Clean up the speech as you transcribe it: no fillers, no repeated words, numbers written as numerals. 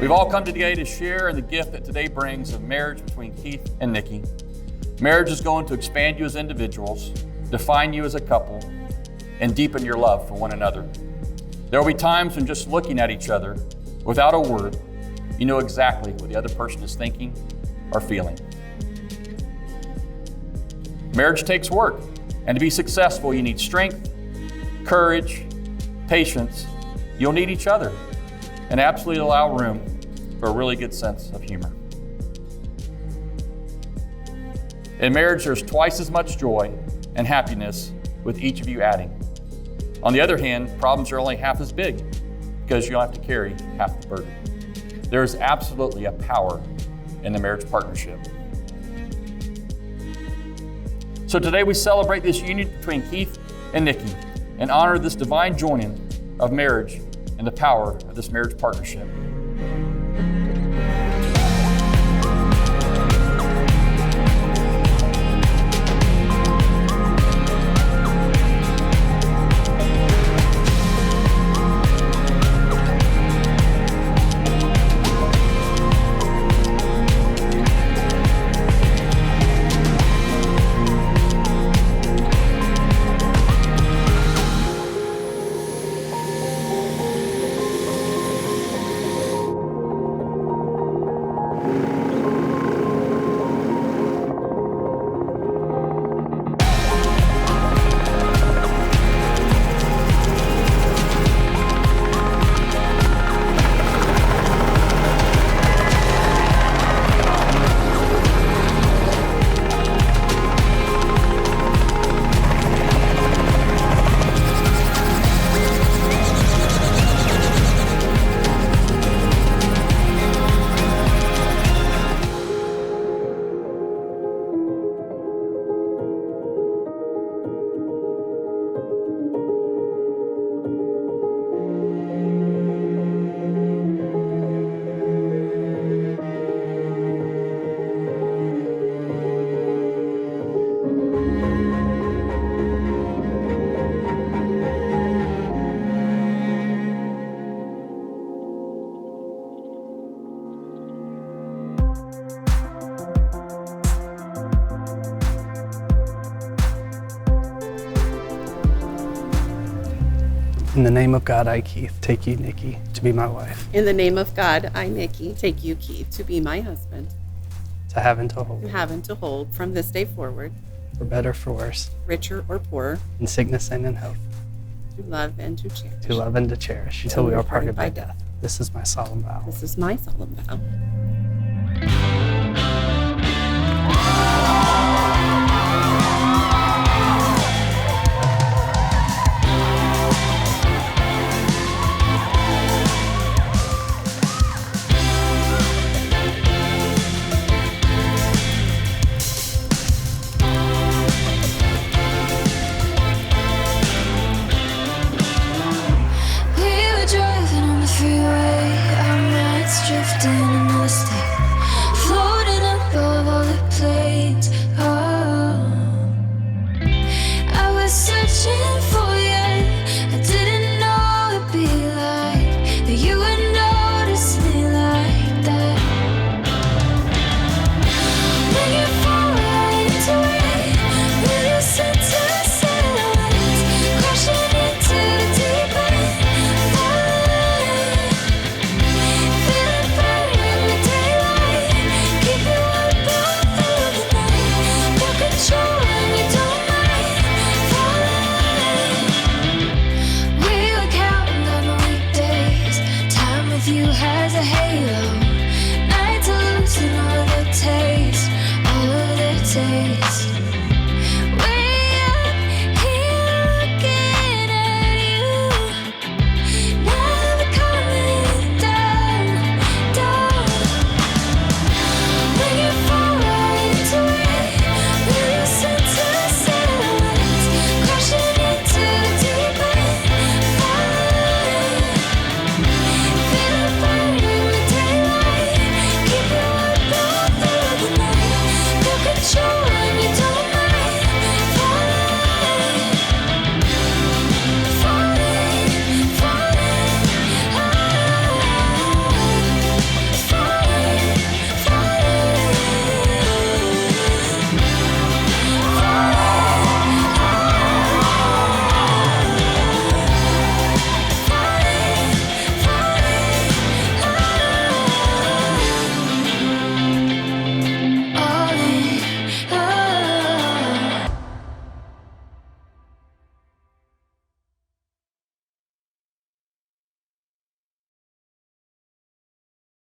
We've all come today to share in the gift that today brings of marriage between Keith and Nikki. Marriage is going to expand you as individuals, define you as a couple, and deepen your love for one another. There will be times when just looking at each other without a word, you know exactly what the other person is thinking or feeling. Marriage takes work, and to be successful, you need strength, courage, patience. You'll need each other, and absolutely allow room for a really good sense of humor. In marriage, there's twice as much joy and happiness with each of you adding. On the other hand, problems are only half as big because you don't have to carry half the burden. There is absolutely a power in the marriage partnership. So today we celebrate this union between Keith and Nikki and honor this divine joining of marriage and the power of this marriage partnership. In the name of God, I, Keith, take you, Nikki, to be my wife. In the name of God, I, Nikki, take you, Keith, to be my husband. To have and to hold. To have and to hold from this day forward. For better, for worse. Richer or poorer. In sickness and in health. To love and to cherish. To love and to cherish until we are parted by death. This is my solemn vow. This is my solemn vow. Drifting another state, floating above all the planes. Oh, I was searching